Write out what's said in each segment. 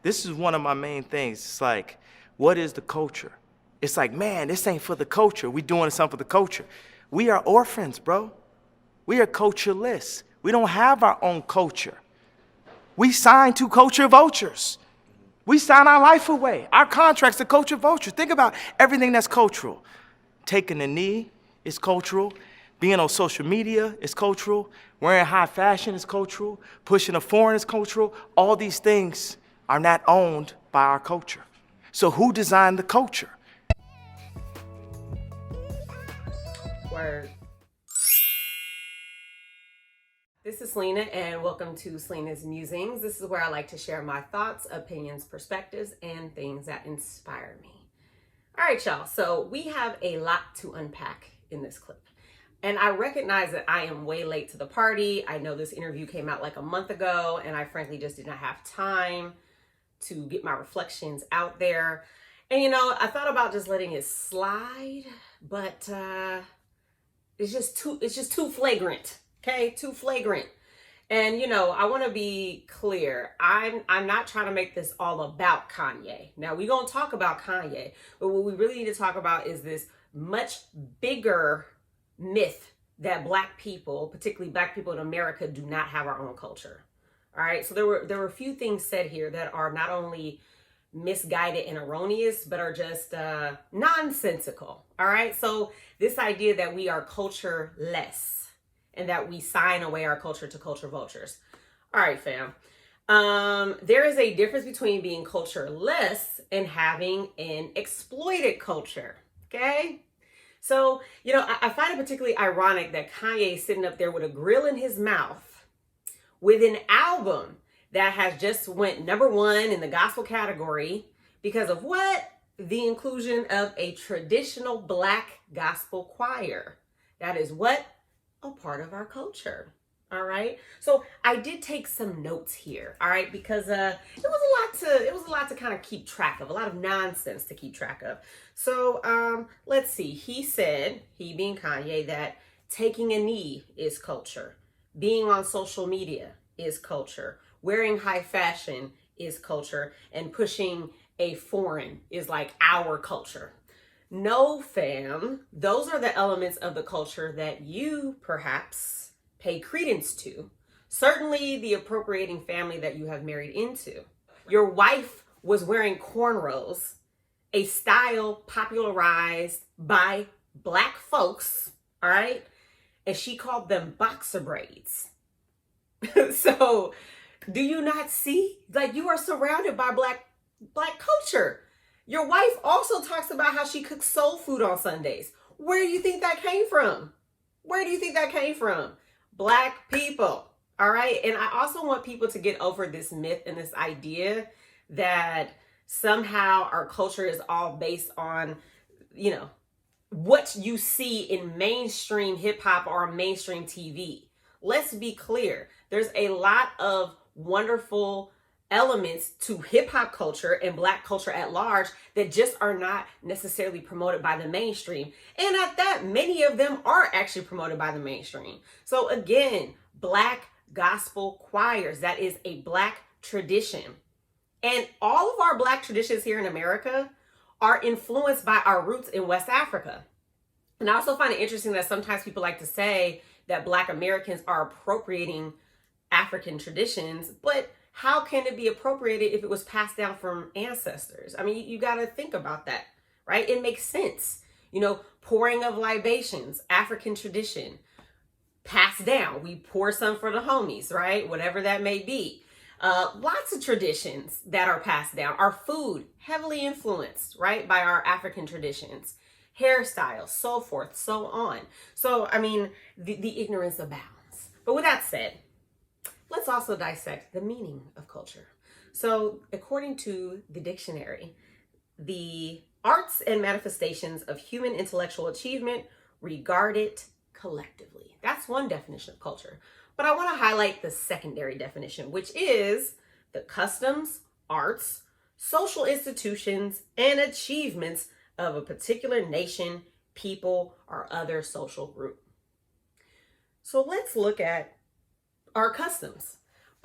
This is one of my main things. It's like, what is the culture? It's like, man, this ain't for the culture. We doing something for the culture. We are orphans, bro. We are cultureless. We don't have our own culture. We sign to culture vultures. We sign our life away. Our contracts to culture vultures. Think about everything that's cultural. Taking a knee is cultural. Being on social media is cultural. Wearing high fashion is cultural. Pushing a foreign is cultural. All these things are not owned by our culture. So who designed the culture? Word. This is Selena, and welcome to Selena's Musings. This is where I like to share my thoughts, opinions, perspectives, and things that inspire me. All right, y'all. So we have a lot to unpack in this clip. And I recognize that I am way late to the party. I know this interview came out like a month ago, and I frankly just did not have time to get my reflections out there. And I thought about just letting it slide, but it's just too flagrant. Okay, too flagrant. And I want to be clear. I'm not trying to make this all about Kanye. Now we're gonna talk about Kanye, but what we really need to talk about is this much bigger myth that Black people, particularly Black people in America, do not have our own culture. All right. So there were a few things said here that are not only misguided and erroneous, but are just nonsensical. All right. So this idea that we are cultureless and that we sign away our culture to culture vultures. All right, fam. There is a difference between being cultureless and having an exploited culture. Okay. So, I find it particularly ironic that Kanye is sitting up there with a grill in his mouth with an album that has just went #1 in the gospel category because of what? The inclusion of a traditional Black gospel choir. That is what? A part of our culture. All right. So I did take some notes here. All right, because it was a lot to kind of keep track of, a lot of nonsense to keep track of. So let's see. He said, he being Kanye, that taking a knee is culture. Being on social media is culture. Wearing high fashion is culture. And pushing a foreign is like our culture. No, fam. Those are the elements of the culture that you perhaps pay credence to. Certainly the appropriating family that you have married into. Your wife was wearing cornrows, a style popularized by Black folks, all right? And she called them boxer braids. So do you not see? Like, you are surrounded by black culture. Your wife also talks about how she cooks soul food on Sundays. Where do you think that came from? Where do you think that came from? Black people. All right. And I also want people to get over this myth and this idea that somehow our culture is all based on, what you see in mainstream hip hop or mainstream TV. Let's be clear. There's a lot of wonderful elements to hip hop culture and Black culture at large that just are not necessarily promoted by the mainstream. And at that, many of them are actually promoted by the mainstream. So again, Black gospel choirs, that is a Black tradition. And all of our Black traditions here in America are influenced by our roots in West Africa. And I also find it interesting that sometimes people like to say that Black Americans are appropriating African traditions, but how can it be appropriated if it was passed down from ancestors? I mean, you got to think about that, right? It makes sense. Pouring of libations, African tradition, passed down. We pour some for the homies, right? Whatever that may be. Lots of traditions that are passed down. Our food, heavily influenced, right, by our African traditions. Hairstyles, so forth, so on. So, I mean, the ignorance abounds. But with that said, let's also dissect the meaning of culture. So, according to the dictionary, the arts and manifestations of human intellectual achievement regarded collectively. That's one definition of culture. But I want to highlight the secondary definition, which is the customs, arts, social institutions, and achievements of a particular nation, people, or other social group. So let's look at our customs.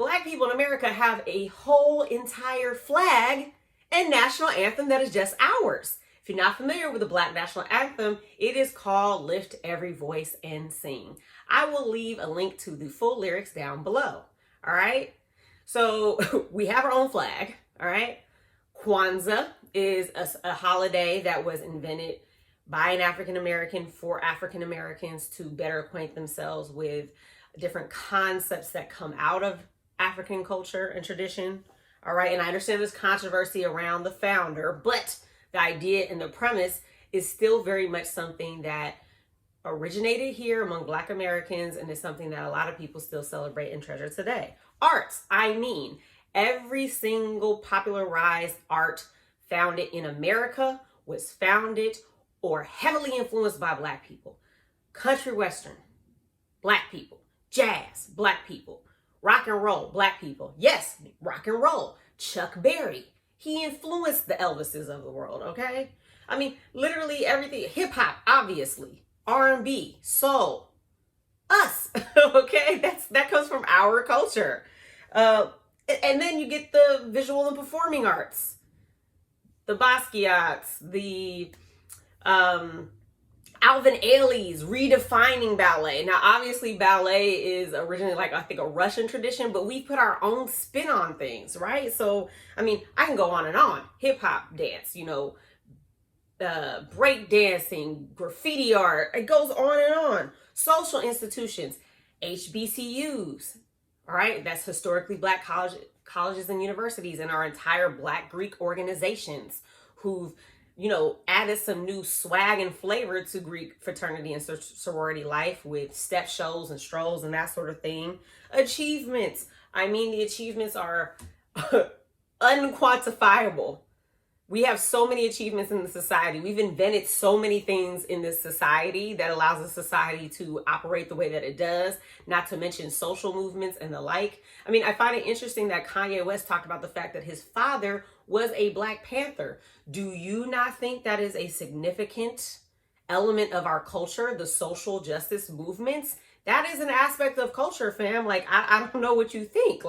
Black people in America have a whole entire flag and national anthem that is just ours. If you're not familiar with the Black national anthem, it is called Lift Every Voice and Sing. I will leave a link to the full lyrics down below. All right. So we have our own flag. All right. Kwanzaa is a holiday that was invented by an African American for African Americans to better acquaint themselves with different concepts that come out of African culture and tradition. All right. And I understand there's controversy around the founder, but the idea and the premise is still very much something that originated here among Black Americans and is something that a lot of people still celebrate and treasure today. Arts, I mean, every single popularized art founded in America was founded or heavily influenced by Black people. Country Western, Black people. Jazz, Black people. Rock and roll, Black people. Yes, rock and roll. Chuck Berry. He influenced the Elvises of the world, okay? I mean, literally everything. Hip hop, obviously. R&B, soul. Us, okay? That comes from our culture. And then you get the visual and performing arts. The Basquiat's, the Alvin Ailey's redefining ballet. Now, obviously, ballet is originally I think a Russian tradition, but we put our own spin on things, right? So, I mean, I can go on and on. Hip hop dance, break dancing, graffiti art, it goes on and on. Social institutions, HBCUs, all right? That's historically Black colleges and universities, and our entire Black Greek organizations who've added some new swag and flavor to Greek fraternity and sorority life with step shows and strolls and that sort of thing. Achievements. I mean, the achievements are unquantifiable. We have so many achievements in the society. We've invented so many things in this society that allows the society to operate the way that it does, not to mention social movements and the like. I mean, I find it interesting that Kanye West talked about the fact that his father was a Black Panther. Do you not think that is a significant element of our culture, the social justice movements? That is an aspect of culture, fam. I don't know what you think.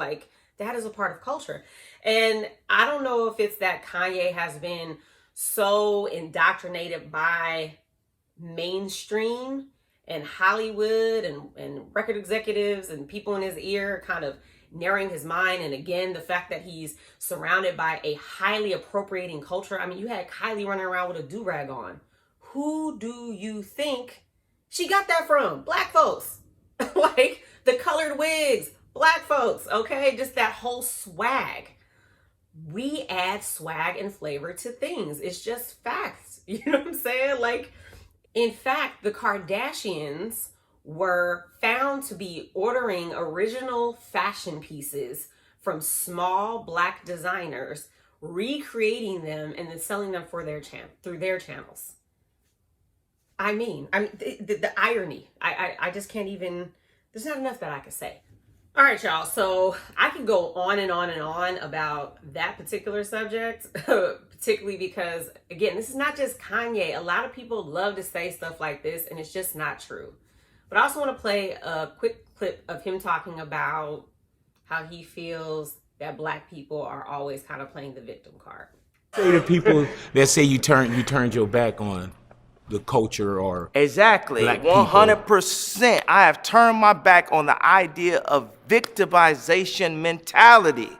That is a part of culture. And I don't know if it's that Kanye has been so indoctrinated by mainstream and Hollywood and record executives and people in his ear kind of narrowing his mind. And again, the fact that he's surrounded by a highly appropriating culture. I mean, you had Kylie running around with a do-rag on. Who do you think she got that from? Black folks. The colored wigs. Black folks, okay? Just that whole swag. We add swag and flavor to things. It's just facts. You know what I'm saying? In fact, the Kardashians were found to be ordering original fashion pieces from small Black designers, recreating them and then selling them for through their channels. I mean, the irony. I just can't even. There's not enough that I could say. All right, y'all. So I could go on and on and on about that particular subject, particularly because, again, this is not just Kanye. A lot of people love to say stuff like this, and it's just not true. But I also want to play a quick clip of him talking about how he feels that Black people are always kind of playing the victim card. Say to people that say you turned your back on the culture or exactly Black people. 100%. I have turned my back on the idea of victimization mentality.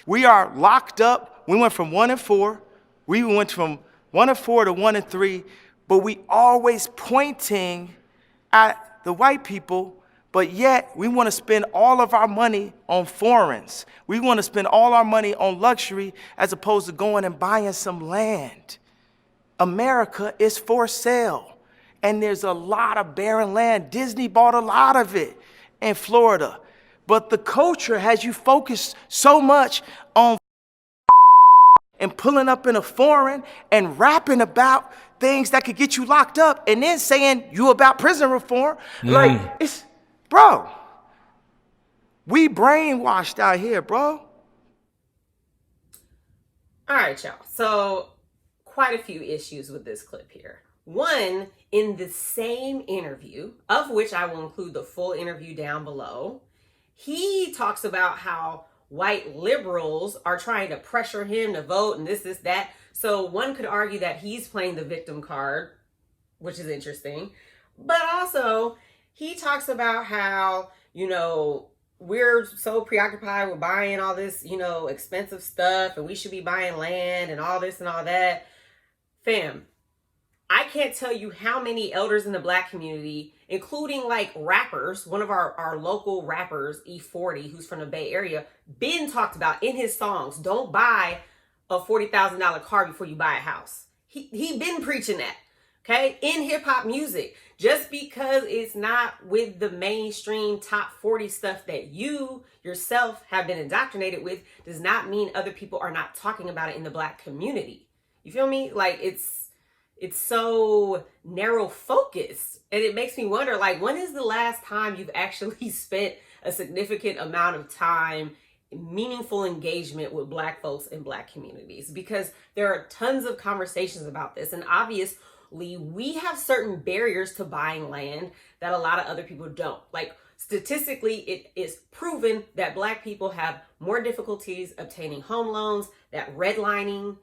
We are locked up. We went from 1 and 4. We went from 1 and 4 to 1 and 3, but we always pointing at the white people, but yet we want to spend all of our money on foreigners. We want to spend all our money on luxury as opposed to going and buying some land. America is for sale, and there's a lot of barren land. Disney bought a lot of it in Florida, but the culture has you focused so much on and pulling up in a foreign and rapping about things that could get you locked up and then saying you about prison reform. Bro, we brainwashed out here, bro. All right, y'all. So quite a few issues with this clip here. One, in the same interview, of which I will include the full interview down below, He talks about how white liberals are trying to pressure him to vote and this, that. So one could argue that he's playing the victim card, which is interesting. But also, he talks about how, we're so preoccupied with buying all this, expensive stuff, and we should be buying land and all this and all that. Fam, I can't tell you how many elders in the Black community, including like rappers, one of our local rappers, E40, who's from the Bay Area, been talked about in his songs, don't buy a $40,000 car before you buy a house. He been preaching that, okay, in hip hop music. Just because it's not with the mainstream top 40 stuff that you yourself have been indoctrinated with does not mean other people are not talking about it in the Black community. You feel me? Like it's so narrow focused, and it makes me wonder, like, when is the last time you've actually spent a significant amount of time, meaningful engagement with Black folks in Black communities? Because there are tons of conversations about this, and obviously we have certain barriers to buying land that a lot of other people don't. Like, statistically, it is proven that Black people have more difficulties obtaining home loans, that redlining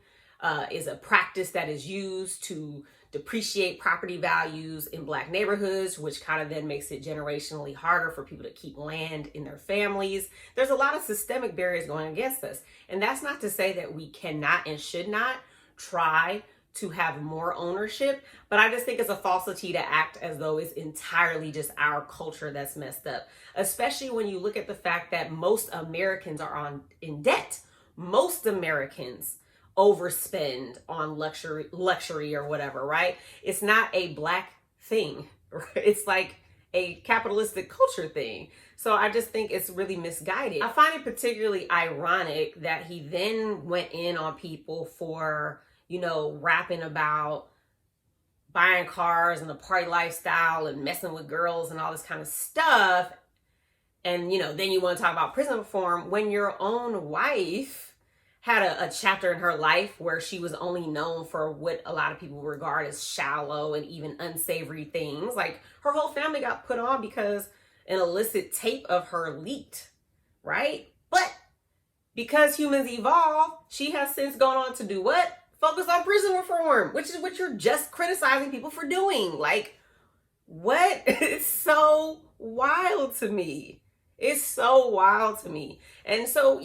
is a practice that is used to depreciate property values in Black neighborhoods, which kind of then makes it generationally harder for people to keep land in their families. There's a lot of systemic barriers going against us. And that's not to say that we cannot and should not try to have more ownership, but I just think it's a falsity to act as though it's entirely just our culture that's messed up, especially when you look at the fact that most Americans are in debt. Most Americans overspend on luxury or whatever, right? It's not a Black thing, right? It's like a capitalistic culture thing. So I just think it's really misguided. I find it particularly ironic that he then went in on people for, rapping about buying cars and the party lifestyle and messing with girls and all this kind of stuff. And, then you want to talk about prison reform when your own wife had a chapter in her life where she was only known for what a lot of people regard as shallow and even unsavory things. Like, her whole family got put on because an illicit tape of her leaked, right? But because humans evolve, she has since gone on to do what? Focus on prison reform, which is what you're just criticizing people for doing. Like, what? It's so wild to me. It's so wild to me. And so,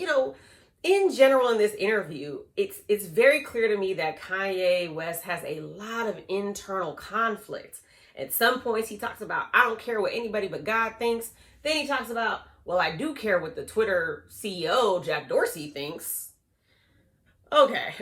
in general, in this interview, it's very clear to me that Kanye West has a lot of internal conflicts. At some points, he talks about, I don't care what anybody but God thinks. Then he talks about, well, I do care what the Twitter CEO, Jack Dorsey, thinks. Okay,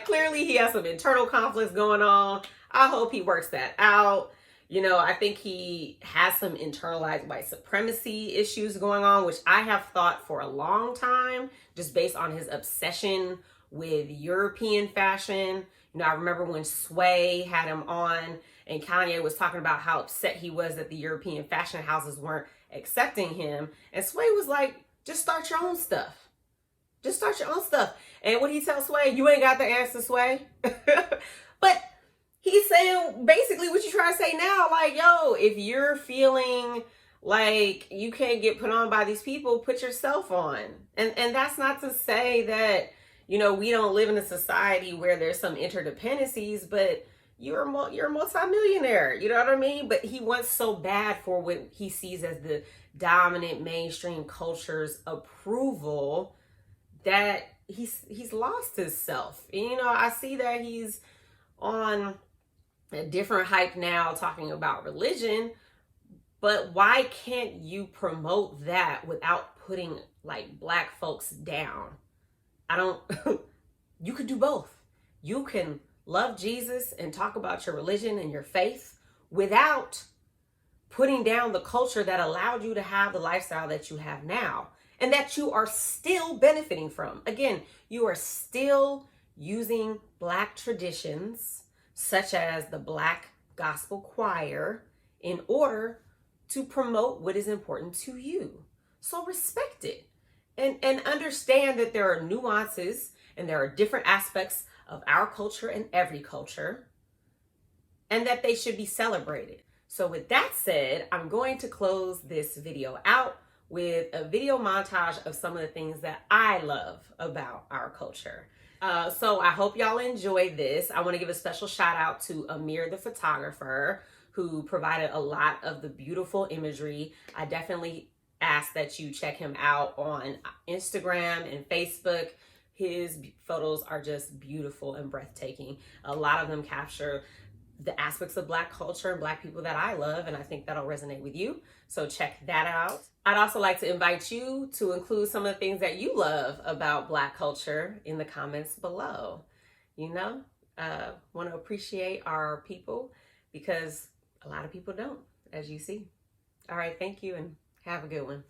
clearly he has some internal conflicts going on. I hope he works that out. I think he has some internalized white supremacy issues going on, which I have thought for a long time, just based on his obsession with European fashion. I remember when Sway had him on and Kanye was talking about how upset he was that the European fashion houses weren't accepting him. And Sway was like, just start your own stuff. Just start your own stuff. And what he tells Sway, you ain't got the answer, Sway. But he's saying basically what you try to say now, like, yo, if you're feeling like you can't get put on by these people, put yourself on. And that's not to say that, we don't live in a society where there's some interdependencies, but you're a multimillionaire, you know what I mean? But he wants so bad for what he sees as the dominant mainstream culture's approval that he's lost himself. And, I see that he's on a different hype now talking about religion, but why can't you promote that without putting like Black folks down? You could do both. You can love Jesus and talk about your religion and your faith without putting down the culture that allowed you to have the lifestyle that you have now and that you are still benefiting from. Again, you are still using Black traditions such as the Black gospel choir in order to promote what is important to you. So respect it and understand that there are nuances and there are different aspects of our culture and every culture, and that they should be celebrated. So with that said, I'm going to close this video out with a video montage of some of the things that I love about our culture. So I hope y'all enjoy this. I want to give a special shout out to Amir the photographer, who provided a lot of the beautiful imagery. I definitely ask that you check him out on Instagram and Facebook. His photos are just beautiful and breathtaking. A lot of them capture the aspects of Black culture and Black people that I love, and I think that'll resonate with you. So check that out. I'd also like to invite you to include some of the things that you love about Black culture in the comments below. You know, want to appreciate our people because a lot of people don't, as you see. All right, thank you and have a good one.